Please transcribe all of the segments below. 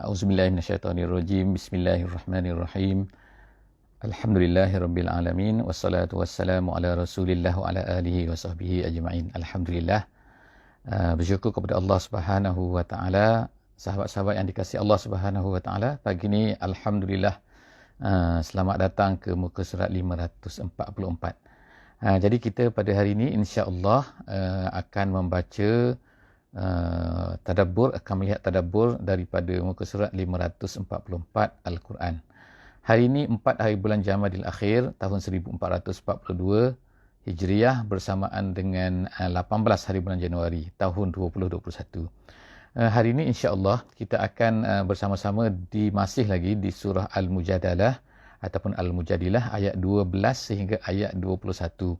A'udzubillahiminasyaitonirrajim. Bismillahirrahmanirrahim. Alhamdulillahirabbil alamin wassalatu wassalamu ala Rasulillah wa ala alihi wa sahbihi ajma'in. Alhamdulillah. Bersyukur kepada Allah Subhanahu wa taala, sahabat-sahabat yang dikasihi Allah Subhanahu wa taala. Pagi ni alhamdulillah selamat datang ke muka surat 544. Jadi kita pada hari ini insya-Allah akan membaca akan melihat tadabbur daripada muka surat 544 Al-Quran. Hari ini 4 hari bulan Jamadil Akhir tahun 1442 Hijriah bersamaan dengan 18 hari bulan Januari tahun 2021. Hari ini insya-Allah kita akan bersama-sama masih lagi di surah Al-Mujadalah ataupun Al-Mujadilah ayat 12 sehingga ayat 21.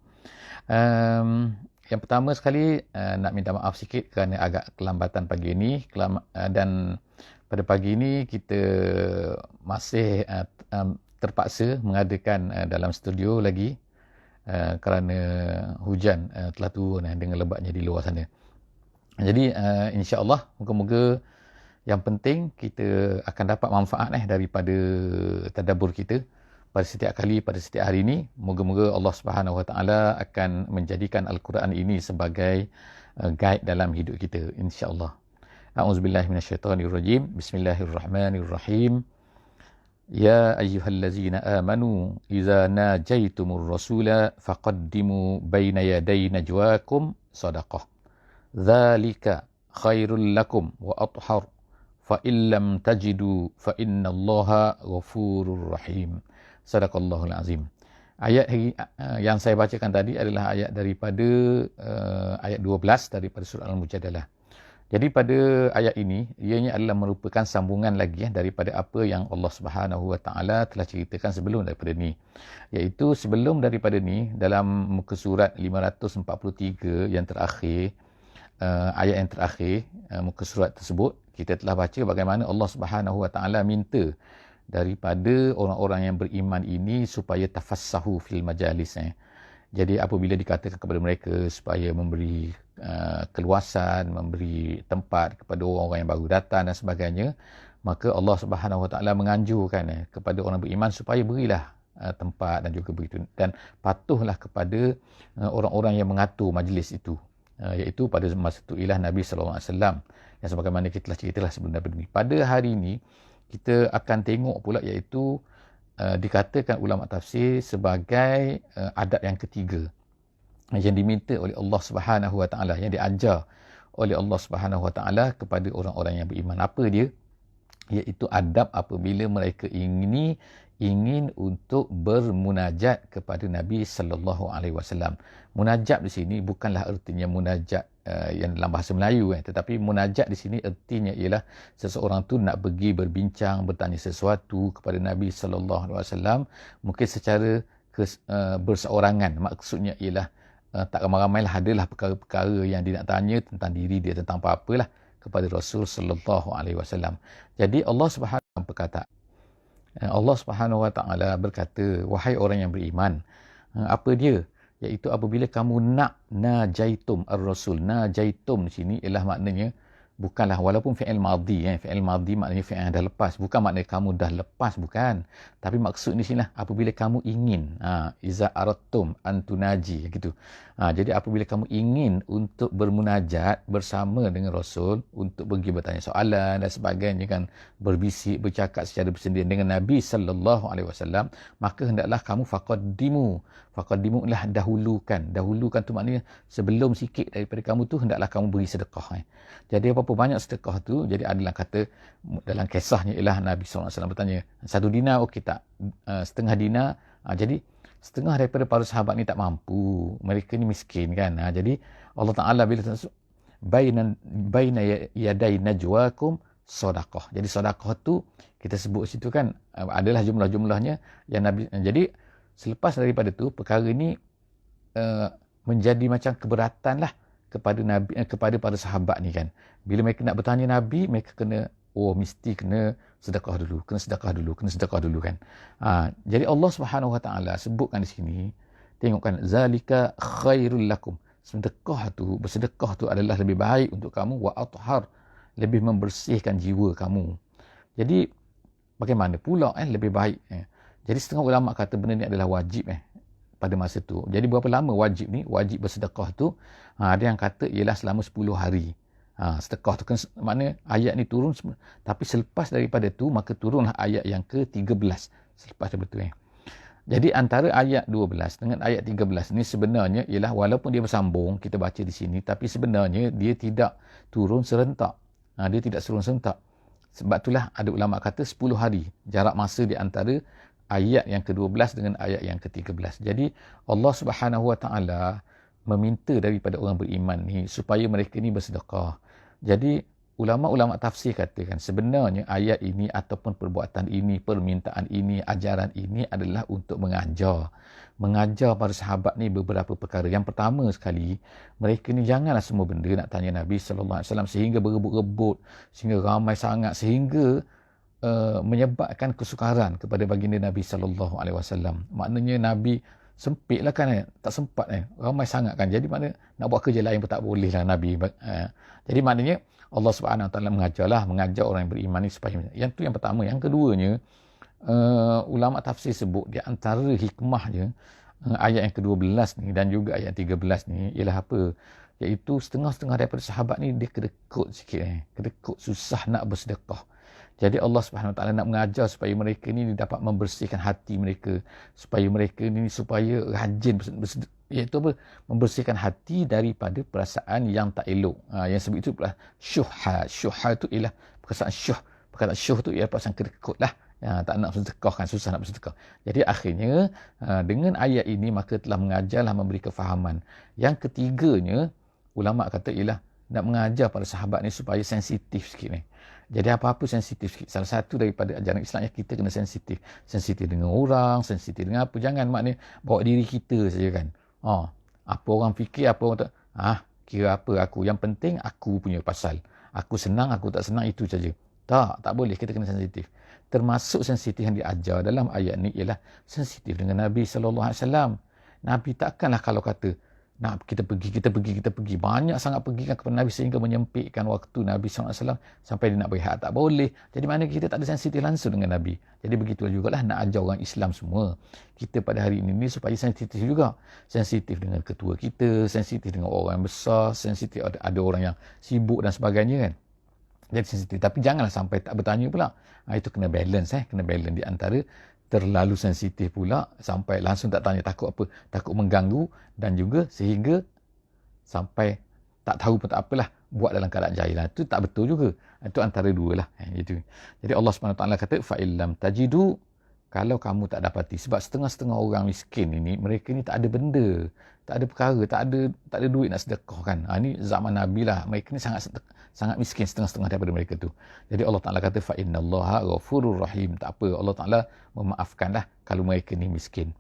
Yang pertama sekali nak minta maaf sikit kerana agak kelambatan pagi ini dan pada pagi ini kita masih terpaksa mengadakan dalam studio lagi kerana hujan telah turun dengan lebatnya di luar sana. Jadi insya-Allah moga-moga yang penting kita akan dapat manfaat daripada tadabbur kita pada setiap kali, pada setiap hari ini. Moga-moga Allah Subhanahu Wa Taala akan menjadikan Al-Quran ini sebagai guide dalam hidup kita, insya-Allah. A'udzubillahi minasyaitonirrajim. Bismillahirrahmanirrahim. Ya ayyuhallazina amanu idza najaitumur rasula faqaddimu baina yaday najwakum shadaqah. Dzalika khairul lakum wa athhar. Fa illam tajidu fa innallaha ghafurur rahim. Sadaqallahul azim. Ayat yang saya bacakan tadi adalah ayat daripada ayat 12 daripada surah Al-Mujadalah. Jadi pada ayat ini ianya adalah merupakan sambungan lagi daripada apa yang Allah Subhanahu Wa Taala telah ceritakan sebelum daripada ni. Iaitu sebelum daripada ni dalam muka surat 543 yang terakhir, ayat yang terakhir muka surat tersebut, kita telah baca bagaimana Allah Subhanahu Wa Taala minta daripada orang-orang yang beriman ini supaya tafassahu fil majalis. Jadi apabila dikatakan kepada mereka supaya memberi keluasan, memberi tempat kepada orang-orang yang baru datang dan sebagainya, maka Allah Subhanahu Wa Taala menganjurkan kepada orang beriman supaya berilah tempat dan juga begitu, dan patuhlah kepada orang-orang yang mengatur majlis itu, iaitu pada masa itu ialah Nabi sallallahu alaihi wasallam, yang sebagaimana kita telah ceritalah sebelum ini. Pada hari ini kita akan tengok pula iaitu dikatakan ulama tafsir sebagai adab yang ketiga yang diminta oleh Allah Subhanahu Wa Taala, yang diajar oleh Allah Subhanahu Wa Taala kepada orang-orang yang beriman. Apa dia? Iaitu adab apabila mereka ingin untuk bermunajat kepada Nabi sallallahu alaihi wasallam. Munajat di sini bukanlah artinya munajat yang dalam bahasa Melayu, tetapi munajat di sini artinya ialah seseorang tu nak pergi berbincang, bertanya sesuatu kepada Nabi sallallahu alaihi wasallam, mungkin secara berseorangan. Maksudnya ialah tak ramai-ramailah, adalah perkara-perkara yang dia nak tanya tentang diri dia, tentang apa-apalah kepada Rasul sallallahu alaihi wasallam. Jadi Allah Subhanahu berkata, Allah Subhanahu Wa Taala berkata, wahai orang yang beriman, apa dia? Iaitu apabila kamu nak najaitum ar-rasul. Najaitum di sini ialah maknanya bukanlah, walaupun fi'il madhi, fi'il madhi maknanya fi'il yang dah lepas, bukan maknanya kamu dah lepas, bukan. Tapi maksud di sini apabila kamu ingin, iza aradtum an tunaji, gitu. Jadi apabila kamu ingin untuk bermunajat bersama dengan Rasul, untuk pergi bertanya soalan dan sebagainya, kan, berbisik, bercakap secara bersendirian dengan Nabi sallallahu alaihi wasallam, maka hendaklah kamu faqaddimu lah, dahulukan tu maknanya sebelum sikit daripada kamu tu hendaklah kamu beri sedekah. Jadi apa-apa banyak sedekah tu, jadi adalah kata dalam kisahnya ialah Nabi sallallahu alaihi wasallam bertanya, 1 dinar okey tak? Setengah dinar. Jadi setengah daripada para sahabat ni tak mampu, mereka ni miskin, kan. Jadi Allah Taala bila baina yaday najwakum sedekah. Jadi sedekah tu kita sebut situ, kan, adalah jumlah-jumlahnya yang Nabi. Jadi selepas daripada tu perkara ni menjadi macam keberatan lah kepada Nabi, kepada para sahabat ni, kan. Bila mereka nak bertanya Nabi, mereka mesti kena sedekah dulu, kan. Jadi Allah Subhanahu Wa Taala sebutkan di sini, tengokkan, zalika khairul lakum. Bersedekah tu adalah lebih baik untuk kamu, wa athhar, lebih membersihkan jiwa kamu. Jadi bagaimana pula lebih baik. Jadi setengah ulama kata benda ni adalah wajib pada masa tu. Jadi berapa lama wajib ni? Wajib bersedekah tu, ada yang kata ialah selama 10 hari. Sedekah tu kan makna ayat ni turun, tapi selepas daripada tu maka turunlah ayat yang ke-13 selepas daripada tu. Jadi antara ayat 12 dengan ayat 13 ni sebenarnya ialah walaupun dia bersambung, kita baca di sini, tapi sebenarnya dia tidak turun serentak. Dia tidak turun serentak. Sebab itulah ada ulama kata 10 hari jarak masa di antara ayat yang ke-12 dengan ayat yang ke-13. Jadi Allah Subhanahu Wa Taala meminta daripada orang beriman ni supaya mereka ni bersedekah. Jadi ulama-ulama tafsir katakan sebenarnya ayat ini ataupun perbuatan ini, permintaan ini, ajaran ini adalah untuk mengajar para sahabat ni beberapa perkara. Yang pertama sekali, mereka ni janganlah semua benda nak tanya Nabi sallallahu alaihi wasallam sehingga berebut-rebut, sehingga ramai sangat, sehingga menyebabkan kesukaran kepada baginda Nabi sallallahu alaihi wasallam. Maknanya Nabi sempit lah kan, tak sempat ramai sangat kan. Jadi maknanya nak buat kerja lain pun tak boleh lah Nabi. Jadi maknanya Allah Subhanahu Wa Taala mengajar orang yang beriman ni supaya, yang tu yang pertama. Yang keduanya, ulama tafsir sebut di antara hikmahnya ayat yang ke-12 ni dan juga ayat 13 ni ialah apa? Iaitu setengah-setengah daripada sahabat ni dia kedekut sikit, kedekut, susah nak bersedekah. Jadi Allah Subhanahu Wa Taala nak mengajar supaya mereka ni dapat membersihkan hati mereka, supaya mereka ni supaya rajin iaitu apa? Membersihkan hati daripada perasaan yang tak elok. Yang sebut itu pula syuhha. Syuhha itu ialah perasaan syuh. Perkataan syuh tu ialah perasaan kedekut lah. Tak nak bersedekah kan, susah nak bersedekah. Jadi akhirnya dengan ayat ini maka telah mengajarlah, memberi kefahaman. Yang ketiganya, ulama kata ialah nak mengajar para sahabat ni supaya sensitif sikit ni. Jadi apa-apa sensitif sikit. Salah satu daripada ajaran Islam yang kita kena sensitif. Sensitif dengan orang, sensitif dengan apa. Jangan maknanya bawa diri kita saja kan. Apa orang fikir, apa orang tak. Kira apa aku. Yang penting aku punya pasal. Aku senang, aku tak senang, itu saja. Tak boleh. Kita kena sensitif. Termasuk sensitif yang diajar dalam ayat ni ialah sensitif dengan Nabi SAW. Nabi takkanlah kalau kata, nak kita pergi. Banyak sangat pergi kan kepada Nabi sehingga menyempitkan waktu Nabi SAW sampai dia nak berehat. Tak boleh. Jadi mana kita tak ada sensitif langsung dengan Nabi. Jadi begitulah jugalah nak ajar orang Islam semua. Kita pada hari ini supaya sensitif juga. Sensitif dengan ketua kita, sensitif dengan orang yang besar, sensitif ada orang yang sibuk dan sebagainya kan. Jadi sensitif. Tapi janganlah sampai tak bertanya pula. Itu kena balance. Kena balance di antara terlalu sensitif pula sampai langsung tak tanya, takut apa, takut mengganggu, dan juga sehingga sampai tak tahu pun tak apalah, buat dalam keadaan jahilan. Itu tak betul juga. Itu antara dua lah. Gitu. Jadi Allah SWT kata fa'illam tajidu, kalau kamu tak dapati. Sebab setengah-setengah orang miskin ini, mereka ni tak ada benda, tak ada perkara, tak ada duit nak sedekah kan. Ini zaman Nabi lah. Mereka ni sangat miskin, setengah-setengah daripada mereka tu. Jadi Allah Ta'ala kata fa'innallaha ghafurur rahim. Tak apa, Allah Ta'ala memaafkanlah kalau mereka ni miskin.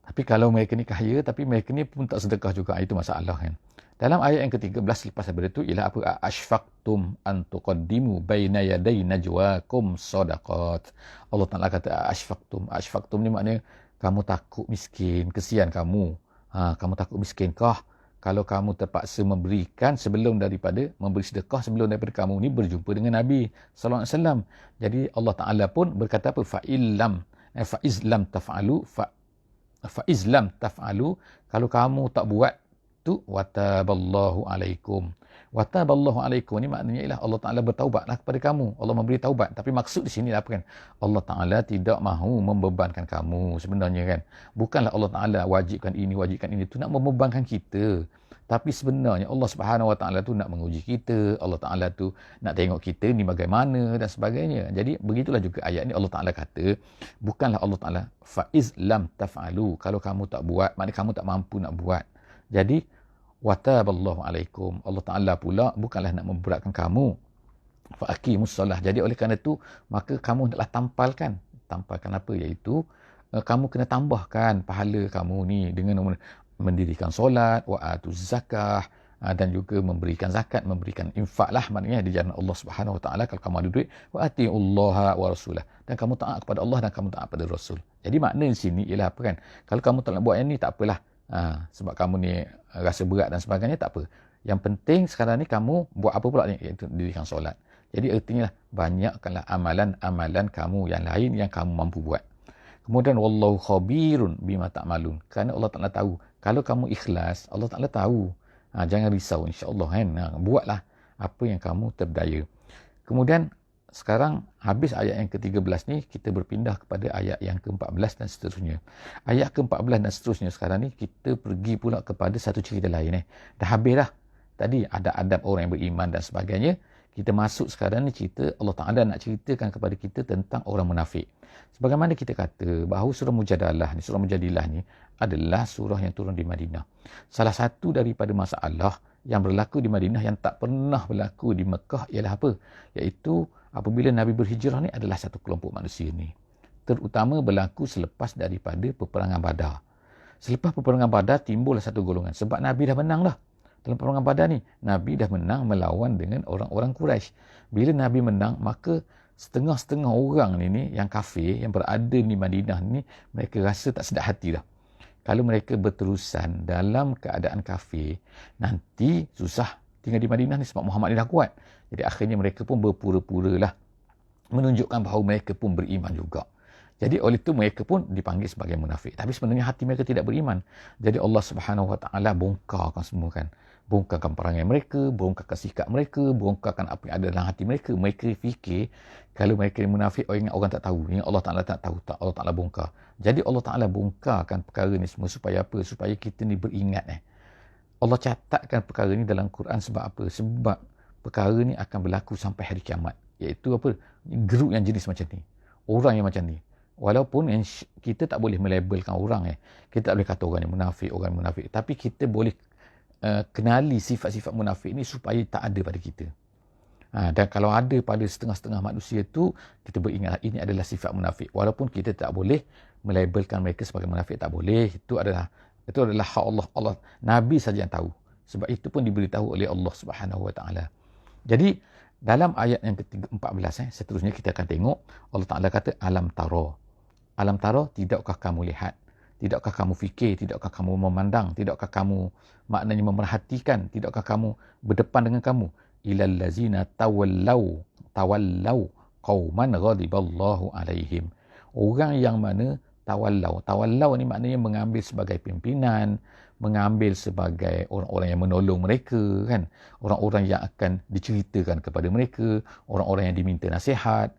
Tapi kalau mereka ni kaya tapi mereka ni pun tak sedekah juga, itu masalah kan. Dalam ayat yang ke-13 lepas daripada itu ialah apa? Ashfaqtum an tuqaddimu baina yaday najwakum sadaqat. Allah Ta'ala kata ashfaqtum. Ashfaqtum ni maknanya kamu takut miskin, kesian kamu. Kamu takut miskin kah? Kalau kamu terpaksa memberikan sebelum daripada memberi sedekah sebelum daripada kamu ni berjumpa dengan Nabi sallallahu alaihi wasallam. Jadi Allah Taala pun berkata apa? Fa izlam taf'alu, kalau kamu tak buat tu wataballahu alaikum. Wataballahu alaikum ni maknanya ialah Allah Taala bertaubatlah kepada kamu. Allah memberi taubat. Tapi maksud di sini apa kan? Allah Taala tidak mahu membebankan kamu sebenarnya kan. Bukanlah Allah Taala wajibkan ini tu nak membebankan kita. Tapi sebenarnya Allah Subhanahu Wa Taala tu nak menguji kita. Allah Taala tu nak tengok kita ni bagaimana dan sebagainya. Jadi begitulah juga ayat ni Allah Taala kata, bukanlah Allah Taala faiz lam taf'alu, kalau kamu tak buat, maknanya kamu tak mampu nak buat. Jadi wataballahu alaikum, Allah Taala pula bukanlah nak memberatkan kamu. Fa aqimus solah. Jadi oleh kerana itu maka kamu hendaklah tampalkan apa, iaitu kamu kena tambahkan pahala kamu ni dengan mendirikan solat, wa atuz zakah, dan juga memberikan zakat, memberikan infak lah, maknanya di jalan Allah Subhanahu Wa Taala. Kalau kamu ada duit, wa atiullaha wa rasulah, dan kamu taat kepada Allah dan kamu taat kepada Rasul. Jadi makna di sini ialah apa kan? Kalau kamu tak nak buat yang ni tak apalah. Sebab kamu ni rasa berat dan sebagainya, tak apa. Yang penting sekarang ni kamu buat apa pula ni? Iaitu dirikan solat. Jadi artinya banyakkanlah amalan-amalan kamu yang lain yang kamu mampu buat. Kemudian wallahu khabirun bima ta'malun. Kerana Allah Taala tahu. Kalau kamu ikhlas, Allah Taala tahu. Jangan risau insya-Allah kan. Buatlah apa yang kamu terdaya. Kemudian sekarang habis ayat yang ke-13 ni, kita berpindah kepada ayat yang ke-14 dan seterusnya. Ayat ke-14 dan seterusnya sekarang ni kita pergi pula kepada satu cerita lain. Dah habis dah. Tadi ada adab orang yang beriman dan sebagainya. Kita masuk sekarang ni cerita Allah Ta'ala nak ceritakan kepada kita tentang orang munafik. Sebagaimana kita kata bahawa surah Mujadalah ni, surah Mujadilah ni adalah surah yang turun di Madinah. Salah satu daripada masalah yang berlaku di Madinah yang tak pernah berlaku di Mekah ialah apa? Iaitu apabila Nabi berhijrah ni adalah satu kelompok manusia ni. Terutama berlaku selepas daripada peperangan Badar. Selepas peperangan Badar timbullah satu golongan. Sebab Nabi dah menang dah. Dalam peperangan Badar ni, Nabi dah menang melawan dengan orang-orang Quraisy. Bila Nabi menang, maka setengah-setengah orang ni yang kafir, yang berada di Madinah ni, mereka rasa tak sedap hati dah. Kalau mereka berterusan dalam keadaan kafir, nanti susah tinggal di Madinah ni sebab Muhammad ni dah kuat. Jadi akhirnya mereka pun berpura-pura lah menunjukkan bahawa mereka pun beriman juga. Jadi oleh itu mereka pun dipanggil sebagai munafik. Tapi sebenarnya hati mereka tidak beriman. Jadi Allah Subhanahu Wa Taala bongkarkan semua kan. Bongkarkan perangai mereka, bongkarkan sikap mereka, bongkarkan apa yang ada dalam hati mereka. Mereka fikir kalau mereka munafik, orang tak tahu. Yang Allah Ta'ala tak tahu, tak Allah Ta'ala bongkar. Jadi Allah Ta'ala bongkarkan perkara ni semua supaya apa? Supaya kita ni beringat. Allah catatkan perkara ni dalam Quran sebab apa? Sebab perkara ni akan berlaku sampai hari kiamat. Iaitu apa? Geruk yang jenis macam ni. Orang yang macam ni. Walaupun kita tak boleh melabelkan orang. Kita tak boleh kata orang yang munafik, orang munafik. Tapi kita boleh kenali sifat-sifat munafik ni supaya tak ada pada kita. Dan kalau ada pada setengah-setengah manusia tu, kita beringatlah ini adalah sifat munafik. Walaupun kita tak boleh melabelkan mereka sebagai munafik, tak boleh. Itu adalah hak Allah. Nabi saja yang tahu. Sebab itu pun diberitahu oleh Allah Subhanahu Wa Taala. Jadi dalam ayat yang ke-14 seterusnya kita akan tengok Allah Taala kata alam tara. Alam tara, tidakkah kamu lihat? Tidakkah kamu fikir? Tidakkah kamu memandang? Tidakkah kamu maknanya memerhatikan? Tidakkah kamu berdepan dengan kamu? Ilal lazina tawallau qauman ghadiballahu alaihim. Orang yang mana tawallau ni maknanya mengambil sebagai pimpinan, mengambil sebagai orang-orang yang menolong mereka kan, orang-orang yang akan diceritakan kepada mereka, orang-orang yang diminta nasihat.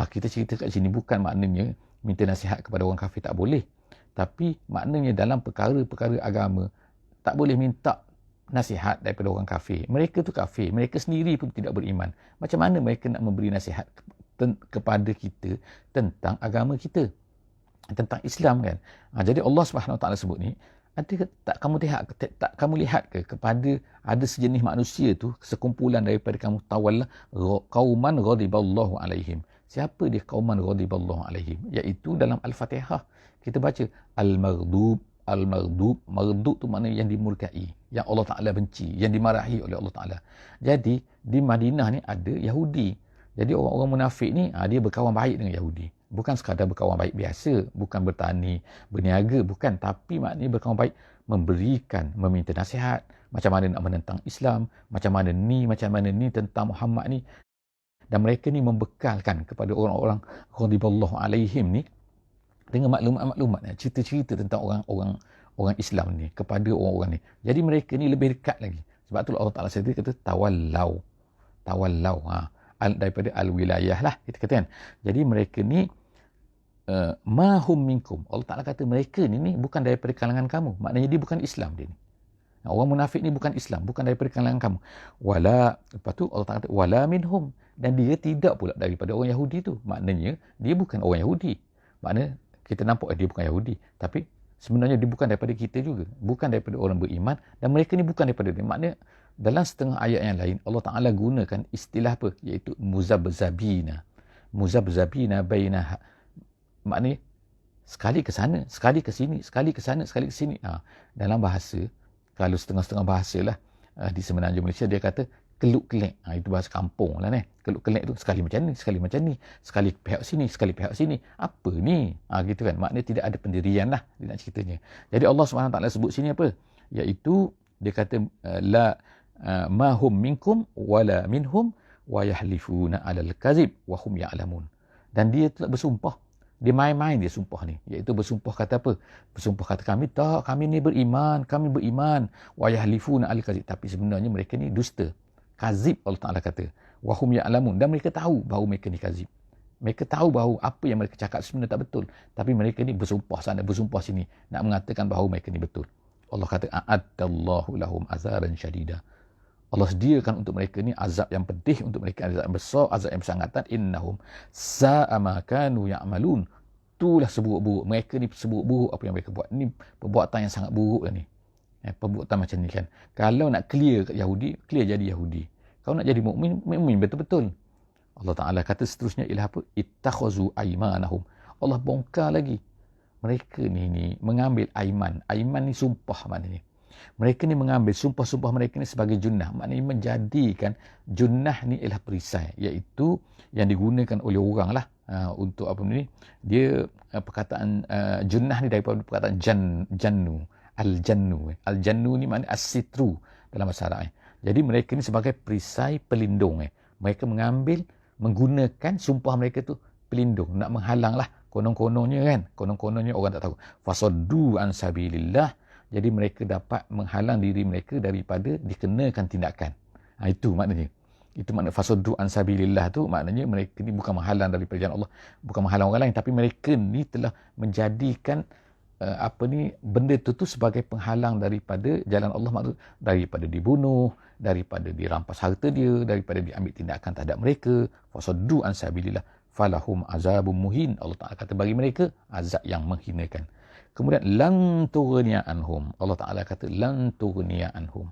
Kita cerita kat sini bukan maknanya minta nasihat kepada orang kafir tak boleh, tapi maknanya dalam perkara-perkara agama tak boleh minta nasihat daripada orang kafir. Mereka tu kafir, mereka sendiri pun tidak beriman. Macam mana mereka nak memberi nasihat kepada kita tentang agama kita, tentang Islam kan? Jadi Allah Subhanahu Wa Taala sebut ni, tak kamu lihat ke kepada ada sejenis manusia tu, sekumpulan daripada kamu tawalla qauman ghadiballahu alaihim. Siapa dia qauman ghadiballahu alaihim? Iaitu dalam Al-Fatihah kita baca al-maghdub tu maknanya yang dimurkai, yang Allah Taala benci, yang dimarahi oleh Allah Taala. Jadi di Madinah ni ada Yahudi. Jadi orang-orang munafik ni dia berkawan baik dengan Yahudi. Bukan sekadar berkawan baik biasa, bukan bertani, berniaga, bukan, tapi maknanya berkawan baik, meminta nasihat, macam mana nak menentang Islam, macam mana ni tentang Muhammad ni. Dan mereka ni membekalkan kepada orang-orang ghadiballahu alaihim ni dengan maklumat-maklumat, cerita-cerita tentang orang Islam ni kepada orang-orang ni. Jadi mereka ni lebih dekat lagi. Sebab tu Allah Ta'ala sendiri kata tawallau. Daripada al-wilayah lah kita kata kan. Jadi mereka ni mahum minkum. Allah Ta'ala kata mereka ni bukan daripada kalangan kamu. Maknanya dia bukan Islam dia ni. Orang munafik ni bukan Islam, bukan daripada kalangan kamu. Lepas tu Allah Ta'ala kata wala minhum, dan dia tidak pula daripada orang Yahudi tu. Maknanya dia bukan orang Yahudi. Maknanya kita nampak dia bukan Yahudi, tapi sebenarnya dia bukan daripada kita juga, bukan daripada orang beriman, dan mereka ni bukan daripada dia. Maknanya dalam setengah ayat yang lain Allah Ta'ala gunakan istilah apa? Iaitu muzabzabina baina, maknanya sekali ke sana, sekali ke sini, sekali ke sana, sekali ke sini. Dalam bahasa, kalau setengah-setengah bahasa lah, di Semenanjung Malaysia dia kata keluk-kelek. Itu bahasa kampung lah ni. Keluk-kelek tu sekali macam ni, sekali macam ni, sekali pihak sini, sekali pihak sini. Apa ni? Gitu kan. Maknanya tidak ada pendirian lah dia nak ceritanya. Jadi Allah SWT sebut sini apa? Iaitu dia kata la mahum minkum wala minhum wa yahlifuna 'alal kadzib wa hum ya'lamun. Dan dia telah bersumpah. Dia main-main dia sumpah ni. Iaitu bersumpah kata apa? Bersumpah kata kami ni beriman, kami beriman. Wa yahlifuna 'alal kadzib. Tapi sebenarnya mereka ni dusta. Kazib Allah Ta'ala kata. Wa hum ya'lamun. Dan mereka tahu bahawa mereka ni kazib. Mereka tahu bahawa apa yang mereka cakap sebenarnya tak betul. Tapi mereka ni bersumpah sana, bersumpah sini. Nak mengatakan bahawa mereka ni betul. Allah kata, a'addallahu lahum azaban syadida. Allah sediakan untuk mereka ni azab yang pedih, untuk mereka azab yang besar, azab yang bersangatan. Innahum sa'a ma kanu ya'malun. Itulah seburuk-buruk. Mereka ni seburuk-buruk apa yang mereka buat. Ni perbuatan yang sangat buruk ni. Perbuatan macam ni kan. Kalau nak clear kat Yahudi, clear jadi Yahudi. Kalau nak jadi mukmin, mukmin betul-betul. Allah Ta'ala kata seterusnya ialah apa? Ittakhazu aymanahum. Allah bongkar lagi. Mereka ni mengambil aiman. Aiman ni sumpah maknanya. Mereka ni mengambil sumpah-sumpah mereka ni sebagai junnah. Maknanya menjadikan junnah ni ialah perisai. Iaitu yang digunakan oleh orang lah. Untuk apa ni? Dia perkataan junnah ni daripada perkataan jannu. Al-jannu. Al-jannu ni maknanya as-sitru dalam bahasa Arab. Jadi mereka ni sebagai perisai pelindung. Mereka menggunakan sumpah mereka tu pelindung, nak menghalang lah konon-kononnya kan, konon-kononnya orang tak tahu. Fasaddu an sabilillah, jadi mereka dapat menghalang diri mereka daripada dikenakan tindakan. Itu maknanya. Itu makna fasaddu an sabilillah tu, maknanya mereka ni bukan menghalang daripada jalan Allah, bukan menghalang orang lain, tapi mereka ni telah menjadikan benda tu sebagai penghalang daripada jalan Allah, maksud daripada dibunuh, daripada dirampas harta dia, daripada diambil tindakan terhadap mereka. Fasaddu an sabilillah falahum azabun muhin. Allah Ta'ala kata bagi mereka azab yang menghinakan. Kemudian lan tughniya anhum. Allah Ta'ala kata lan tughniya anhum.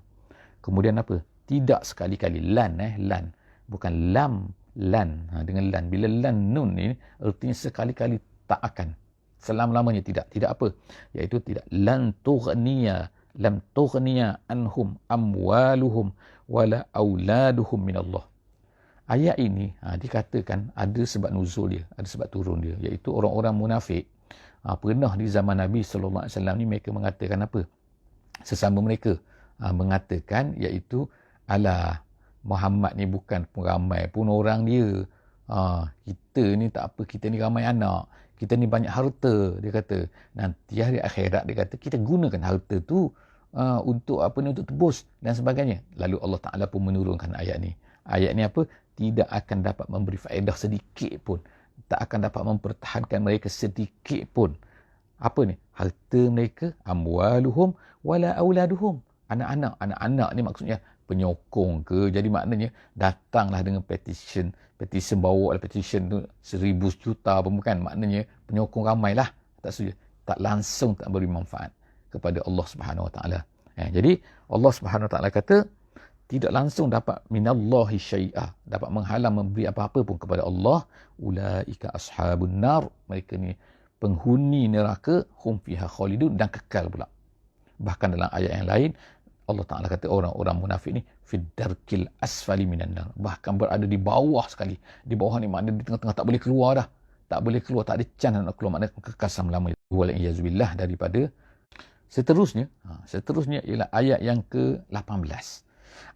Kemudian apa? Tidak sekali-kali. Lan bukan lam, lan. Dengan lan, bila lan nun ni artinya sekali-kali tak akan, selama-lamanya tidak apa, iaitu tidak. Lan tughniya, lam tughniya anhum amwaluhum wala auladuhum minallah. Ayat ini dikatakan ada sebab nuzul dia, ada sebab turun dia, iaitu orang-orang munafik pernah di zaman Nabi sallallahu alaihi wasallam ni mereka mengatakan apa? Sesama mereka mengatakan, iaitu ala Muhammad ni bukan ramai pun orang dia. Kita ni tak apa, kita ni ramai anak, kita ni banyak harta. Dia kata nanti hari akhirat, dia kata kita gunakan harta tu untuk untuk tebus dan sebagainya. Lalu Allah Ta'ala pun menurunkan ayat ni. Ayat ni apa? Tidak akan dapat memberi faedah sedikit pun, tak akan dapat mempertahankan mereka sedikit pun. Apa ni? Harta mereka, amwaluhum wala auladuhum. Anak-anak ni maksudnya penyokong ke. Jadi maknanya datanglah dengan petition bawa lah petition tu 1,000 juta pun bukan. Maknanya penyokong ramai lah. Tak langsung tak beri manfaat kepada Allah Subhanahu Wa Taala. Jadi Allah Subhanahu Wa Taala kata tidak langsung dapat minallahi syai'ah, dapat menghalang memberi apa-apa pun kepada Allah. Ulaika ashabun nar, mereka ni penghuni neraka, hum fiha khalidun, dan kekal pula. Bahkan dalam ayat yang lain Allah Ta'ala kata orang-orang munafik ni fid darkil asfali minan nar, bahkan berada di bawah sekali. Di bawah ni maknanya di tengah-tengah, tak boleh keluar dah. Tak boleh keluar, tak ada chance nak keluar, maknanya kekal selama-lamanya. Wal-iyazubillah daripada seterusnya. Seterusnya ialah ayat yang ke-18.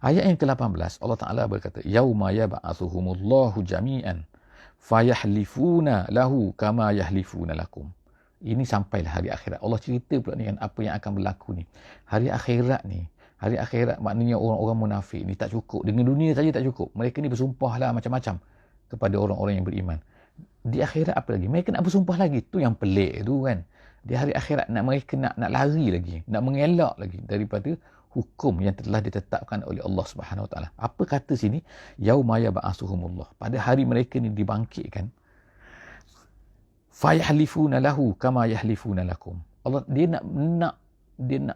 Ayat yang ke-18 Allah Ta'ala berkata, yauma yab'atsuhumullahu jami'an fayahlifuna lahu kama yahlifuna lakum. Ini sampailah hari akhirat. Allah cerita pula ni kan apa yang akan berlaku ni. Hari akhirat ni, hari akhirat maknanya orang-orang munafik ni tak cukup. Dengan dunia saja tak cukup. Mereka ni bersumpahlah macam-macam kepada orang-orang yang beriman. Di akhirat apa lagi? Mereka nak bersumpah lagi. Tu yang pelik tu kan. Di hari akhirat mereka nak lari lagi, nak mengelak lagi daripada hukum yang telah ditetapkan oleh Allah Subhanahu Wa Taala. Apa kata sini? Yauma yab'atsuhumullah. Pada hari mereka ni dibangkitkan. Fayahlifuna lahu kama yahlifuna lakum. Allah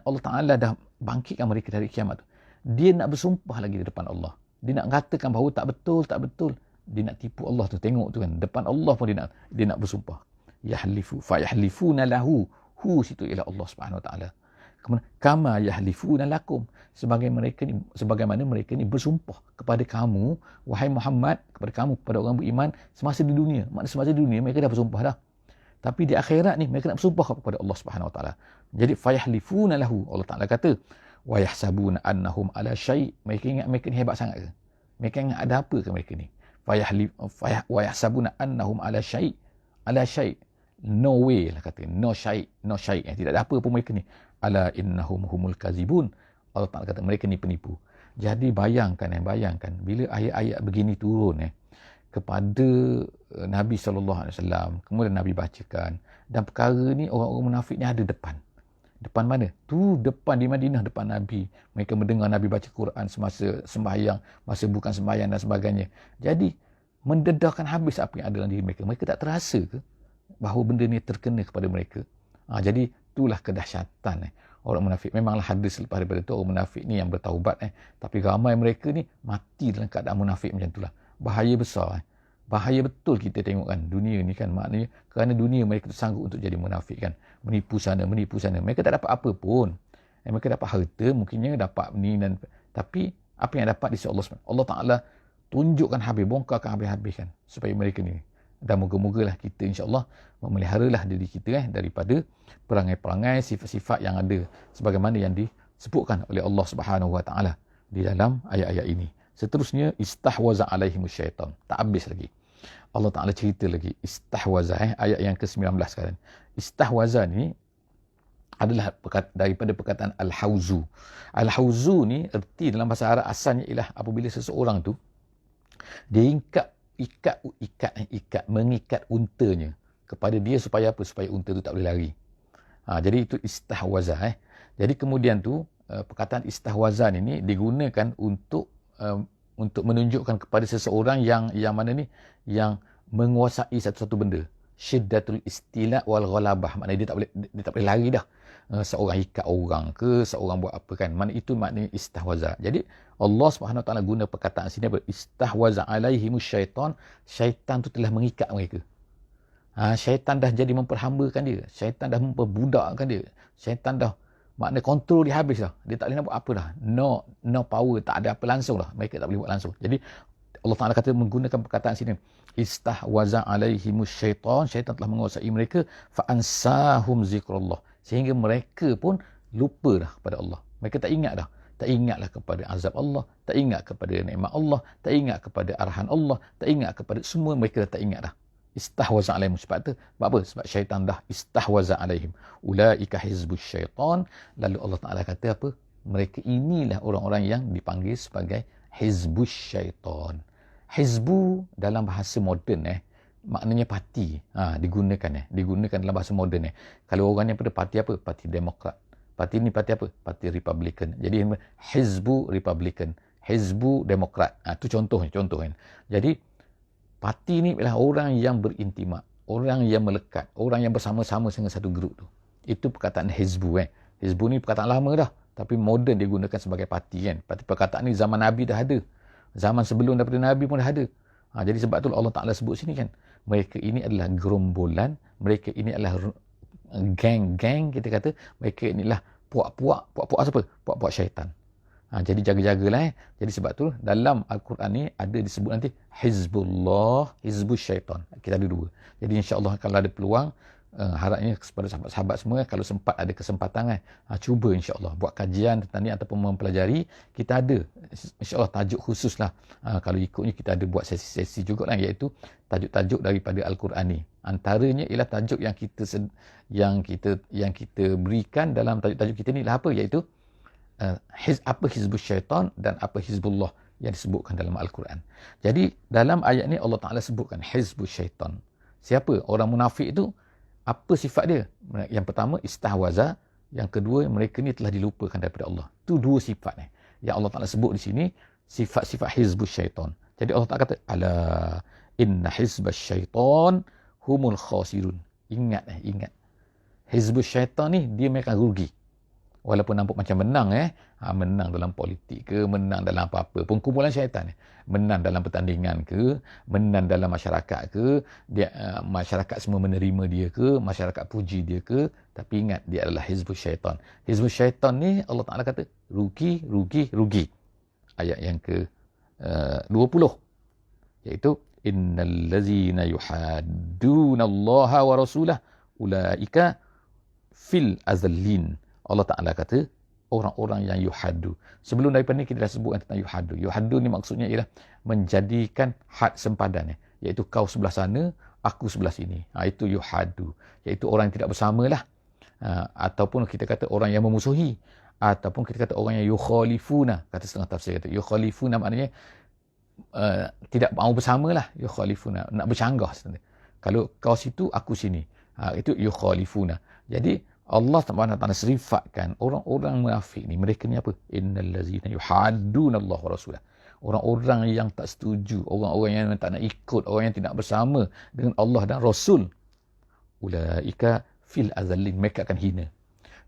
Allah Taala dah bangkitkan mereka dari kiamat tu. Dia nak bersumpah lagi di depan Allah. Dia nak katakan bahawa tak betul. Dia nak tipu Allah tu. Tengok tu kan. Depan Allah pun dia nak bersumpah. Fayahlifuna lahu. Hu situ ialah Allah Subhanahu Wa Taala. Kemudian kama yahlifuna lakum, sebagaimana mereka ni bersumpah kepada kamu wahai Muhammad, kepada orang beriman semasa di dunia. Maknanya semasa di dunia mereka dah bersumpah dah. Tapi di akhirat ni mereka nak bersumpah kepada Allah Subhanahu Wa Taala. Jadi fayahlifuna lahu, Allah Taala kata wa yahsabuna annahum ala syai'. Mereka ingat mereka ni hebat sangat ke? Mereka ingat ada apa ke mereka ni? Wa yahsabuna annahum ala syai'. Ala syai'. No way lah kata. No syai'. No syai'. Tidak ada apa pun mereka ni. Ala innahum humul kazibun. Allah Ta'ala kata mereka ni penipu. Jadi bayangkan bila ayat-ayat begini turun kepada Nabi SAW, kemudian Nabi bacakan, dan perkara ni orang-orang munafik ni ada depan. Depan mana? Tu depan di Madinah, depan Nabi. Mereka mendengar Nabi baca Quran semasa sembahyang, masa bukan sembahyang dan sebagainya. Jadi mendedahkan habis apa yang ada dalam diri mereka. Mereka tak terasa ke bahawa benda ni terkena kepada mereka? Jadi itulah kedahsyatan orang munafik. Memanglah ada selepas daripada itu orang munafik ni yang bertaubat tapi ramai mereka ni mati dalam keadaan munafik macam itulah. Bahaya besar bahaya betul kita tengok kan dunia ni kan, maknanya kerana dunia mereka tersanggup untuk jadi munafik kan, menipu sana. Mereka tak dapat apa pun. Mereka dapat harta, mungkinnya dapat ni, dan tapi apa yang dapat di sisi Allah SWT, Allah Ta'ala tunjukkan habis, bongkarkan habis-habis kan, supaya mereka ni. Dan moga-mogalah kita insya-Allah memeliharalah diri kita daripada perangai-perangai, sifat-sifat yang ada sebagaimana yang disebutkan oleh Allah Subhanahu Wa Taala di dalam ayat-ayat ini. Seterusnya, istahwaza alaihimus syaitan. Tak habis lagi. Allah Ta'ala cerita lagi. Istahwaza, ayat yang ke-19 sekarang. Istahwaza ni adalah daripada perkataan al-hauzu. Al-hauzu ni erti dalam bahasa Arab asalnya ialah apabila seseorang tu dia mengikat untanya kepada dia supaya apa? Supaya unta tu tak boleh lari. Jadi itu istahwaza. Jadi kemudian tu perkataan istahwaza ini digunakan untuk menunjukkan kepada seseorang yang mana ni, yang menguasai satu-satu benda. Syiddatul istila wal ghalabah, maknanya dia tak boleh lari dah. Seorang ikat orang ke, seorang buat apa kan, maknanya istahwaza. Jadi Allah Subhanahu Wa Taala guna perkataan sini apa? Istahwaza alaihimus syaitan. Syaitan tu telah mengikat mereka. Syaitan dah jadi memperhambakan dia. Syaitan dah memperbudakkan dia. Syaitan dah makna kontrol dia habis dah. Dia tak boleh nak buat apa dah. No power, tak ada apa langsung dah. Mereka tak boleh buat langsung. Jadi Allah Ta'ala kata menggunakan perkataan sini. Istahwaza alaihimus syaitan. Syaitan telah menguasai mereka. Fa'ansahum zikrullah. Sehingga mereka pun lupa dah kepada Allah. Mereka tak ingat dah. Tak ingatlah kepada azab Allah. Tak ingat kepada nikmat Allah. Tak ingat kepada arahan Allah. Tak ingat kepada semua, mereka tak ingat dah. Istahwaza alaihim. Sebab tu, apa? Sebab syaitan dah istahwaza alaihim. Ulaika hizbus syaitan. Lalu Allah Ta'ala kata apa? Mereka inilah orang-orang yang dipanggil sebagai hizbus syaitan. Hizbu dalam bahasa moden maknanya parti. Digunakan dalam bahasa moden Kalau orang yang pada parti apa? Parti Demokrat. Parti ni parti apa? Parti Republican. Jadi Hizbu Republican, Hizbu Demokrat. Itu contoh. Jadi parti ni adalah orang yang berintimak, orang yang melekat, orang yang bersama-sama dengan satu grup tu. Itu perkataan Hizbu Hizbu ni perkataan lama dah, tapi moden digunakan sebagai parti kan. Perkataan ni zaman Nabi dah ada. Zaman sebelum daripada Nabi pun dah ada. Jadi sebab tu Allah Ta'ala sebut sini kan, mereka ini adalah gerombolan, mereka ini adalah geng-geng, kita kata, mereka inilah puak-puak siapa? Puak-puak syaitan. Jadi jaga-jagalah Jadi sebab tu dalam Al-Quran ni ada disebut nanti Hizbullah, Hizbus syaitan. Kita ada dua. Jadi insya-Allah kalau ada peluang, harapnya kepada sahabat-sahabat semua, kalau sempat ada kesempatan cuba insya-Allah buat kajian tentang ni ataupun mempelajari. Kita ada insya-Allah tajuk khusus lah. Kalau ikutnya kita ada buat sesi-sesi juga lah, iaitu tajuk-tajuk daripada Al-Quran ni. Antaranya ialah tajuk yang kita berikan dalam tajuk-tajuk kita ni lah apa, iaitu apa hizbus syaitan dan apa hizbullah yang disebutkan dalam Al-Quran. Jadi dalam ayat ni Allah Ta'ala sebutkan hizbus syaitan. Siapa? Orang munafik itu, apa sifat dia? Yang pertama istahwaza, yang kedua mereka ni telah dilupakan daripada Allah. Itu dua sifat yang Allah Ta'ala sebut di sini, sifat-sifat hizbus syaitan. Jadi Allah Ta'ala kata, ala inna hizbus syaitan humul khasirun. Ingat. Hizbus syaitan ni dia mereka rugi. Walaupun nampak macam menang menang dalam politik ke, menang dalam apa-apa pun, kumpulan syaitan menang dalam pertandingan ke, menang dalam masyarakat ke, dia masyarakat semua menerima dia ke, masyarakat puji dia ke, tapi ingat dia adalah hizbus syaitan. Hizbus syaitan ni Allah Ta'ala kata rugi. Ayat yang ke 20 iaitu innal ladzina yuhaddunallaha wa rasulahu ulaika fil azallin. Allah Ta'ala kata orang-orang yang yuhaddu. Sebelum daripada ni kita dah sebutkan tentang yuhaddu. Yuhaddu ni maksudnya ialah menjadikan had sempadan, iaitu kau sebelah sana, aku sebelah sini. Itu yuhaddu, iaitu orang yang tidak bersama lah. Ataupun kita kata orang yang memusuhi, ataupun kita kata orang yang yukhalifuna. Kata setengah tafsir kata yukhalifuna maknanya tidak mahu bersama lah. Yukhalifuna, nak bercanggah sebenarnya. Kalau kau situ, aku sini. Itu yukhalifuna. Jadi Allah SWT serifatkan orang-orang munafik ni, mereka ni apa? Innal ladzina yuhadduna Allah wa rasulah. Orang-orang yang tak setuju, orang-orang yang tak nak ikut, orang yang tidak bersama dengan Allah dan Rasul. Ulaika fil azallin, mereka akan hina.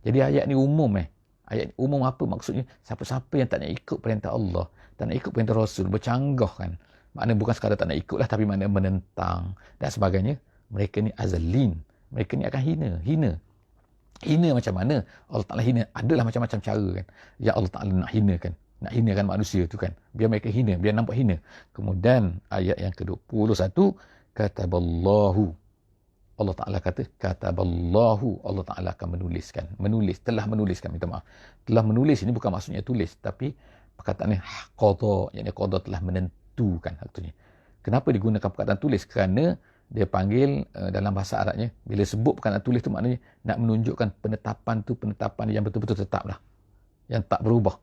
Jadi ayat ni umum Ayat ni umum apa maksudnya? Siapa-siapa yang tak nak ikut perintah Allah, tak nak ikut perintah Rasul, bercanggah kan. Maknanya bukan sekadar tak nak ikut lah, tapi maknanya menentang dan sebagainya. Mereka ni azallin. Mereka ni akan hina. Hina macam mana? Allah Ta'ala hina. Adalah macam-macam cara kan. Yang Allah Ta'ala nak hinakan. Nak hinakan manusia tu kan. Biar mereka hina. Biar nampak hina. Kemudian ayat yang ke-21. Kataballahu. Allah Ta'ala kata. Kataballahu. Allah Ta'ala akan menuliskan. Telah menuliskan. Minta maaf. Telah menulis ini bukan maksudnya tulis. Tapi perkataannya qadha. Yang qadha telah menentukan. Artinya. Kenapa digunakan perkataan tulis? Kerana dia panggil dalam bahasa Arabnya, bila sebut perkataan tulis tu maknanya nak menunjukkan penetapan tu, penetapan yang betul-betul tetap lah, yang tak berubah.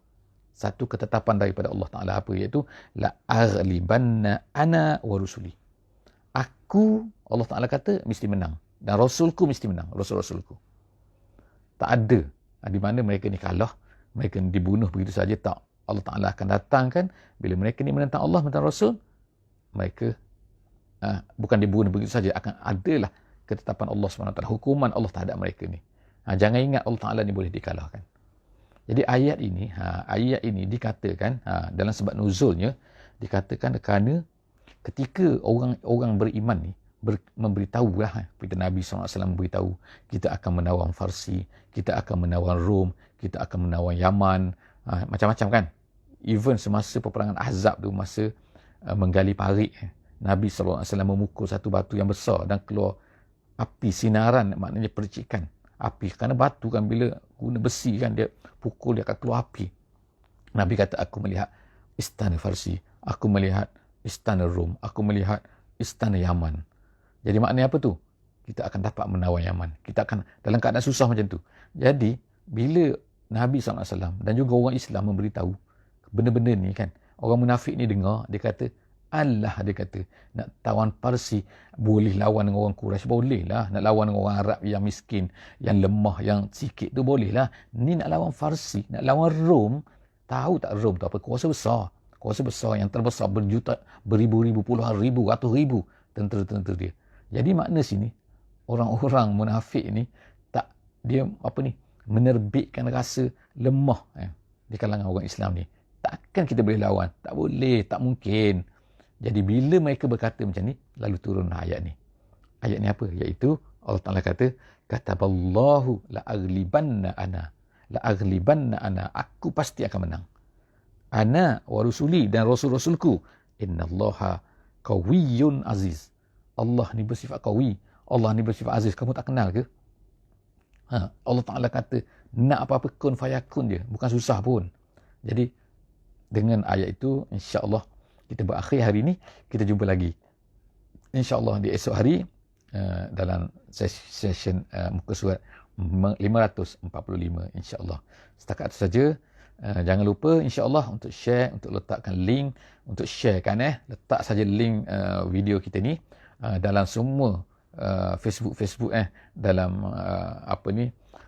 Satu ketetapan daripada Allah Ta'ala apa, iaitu la aghlibanna ana wa rusuli. Aku, Allah Ta'ala kata, mesti menang, dan Rasulku mesti menang. Rasul-Rasulku tak ada di mana mereka ni kalah, mereka ni dibunuh begitu saja. Tak. Allah Ta'ala akan datangkan bila mereka ni menentang Allah, menentang Rasul, mereka bukan dibunuh begitu saja, akan adalah ketetapan Allah SWT, hukuman Allah terhadap mereka ni. Jangan ingat Allah Ta'ala ni boleh dikalahkan. Jadi ayat ini dikatakan dalam sebab nuzulnya, dikatakan kerana ketika orang beriman ni memberitahulah, kita Nabi SAW memberitahu, kita akan menawan Farsi, kita akan menawan Rom, kita akan menawan Yaman, macam-macam kan. Even semasa peperangan Ahzab tu, masa menggali parit, Nabi SAW memukul satu batu yang besar dan keluar api, sinaran, maknanya percikan api. Kerana batu kan bila guna besi kan, dia pukul, dia akan keluar api. Nabi kata, aku melihat istana Farsi, aku melihat istana Rom, aku melihat istana Yaman. Jadi maknanya apa tu? Kita akan dapat menawan Yaman. Kita akan dalam keadaan susah macam tu. Jadi bila Nabi SAW dan juga orang Islam memberitahu benda-benda ni kan, orang munafik ni dengar, dia kata, Allah, dia kata, nak tawan Parsi, boleh lawan dengan orang Quraisy, boleh lah. Nak lawan dengan orang Arab yang miskin, yang lemah, yang sikit tu boleh lah. Ni nak lawan Farsi, nak lawan Rom. Tahu tak Rom tu apa? Kuasa besar yang terbesar, berjuta, beribu-ribu, puluhan ribu, ratus ribu tentera-tentera dia. Jadi makna sini, orang-orang munafik ni, tak, dia menerbitkan rasa lemah di kalangan orang Islam ni. Takkan kita boleh lawan? Tak boleh, tak mungkin. Jadi bila mereka berkata macam ni, lalu turunlah ayat ni. Ayat ni apa? Iaitu Allah Ta'ala kata, kataballahu la'aghlibanna ana. La'aghlibanna ana. Aku pasti akan menang. Ana wa rusuli, dan Rasul-Rasulku. Innallaha qawiyyun aziz. Allah ni bersifat qawi. Allah ni bersifat aziz. Kamu tak kenal ke? Allah Ta'ala kata, nak apa-apa kun fayakun je. Bukan susah pun. Jadi dengan ayat itu, insya-Allah kita berakhir hari ini. Kita jumpa lagi insya-Allah di esok hari dalam session muka surat 545 insya-Allah. Setakat itu saja. Jangan lupa insya-Allah untuk share, untuk letakkan link, untuk sharekan letak saja link video kita ni dalam semua Facebook dalam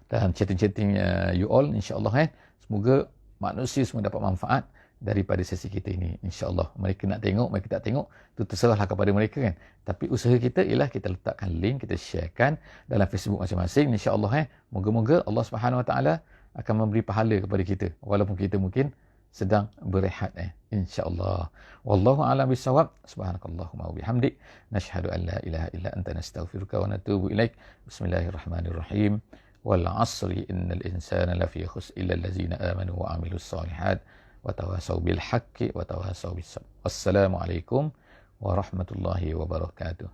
dalam chatting you all insya-Allah. Semoga manusia semua dapat manfaat daripada sesi kita ini, insya-Allah. Mereka nak tengok, mereka tak tengok, itu terserahlah kepada mereka kan. Tapi usaha kita ialah kita letakkan link, kita sharekan dalam Facebook masing-masing, insya-Allah. Moga-moga Allah Subhanahu Wa Taala akan memberi pahala kepada kita walaupun kita mungkin sedang berehat, insya-Allah. Wallahu a'lam bissawab. Subhanakallahumma wa bihamdik, nashhadu an la ilaha illa anta, nastaghfiruka wa natubu ilaik. Bismillahirrahmanirrahim. Wal 'asri innal insana lafi khusr illa allazina amanu wa 'amilus shalihat wa tawasaw bil haqqi wa tawasaw bis sabr. Wassalamualaikum warahmatullahi wabarakatuh.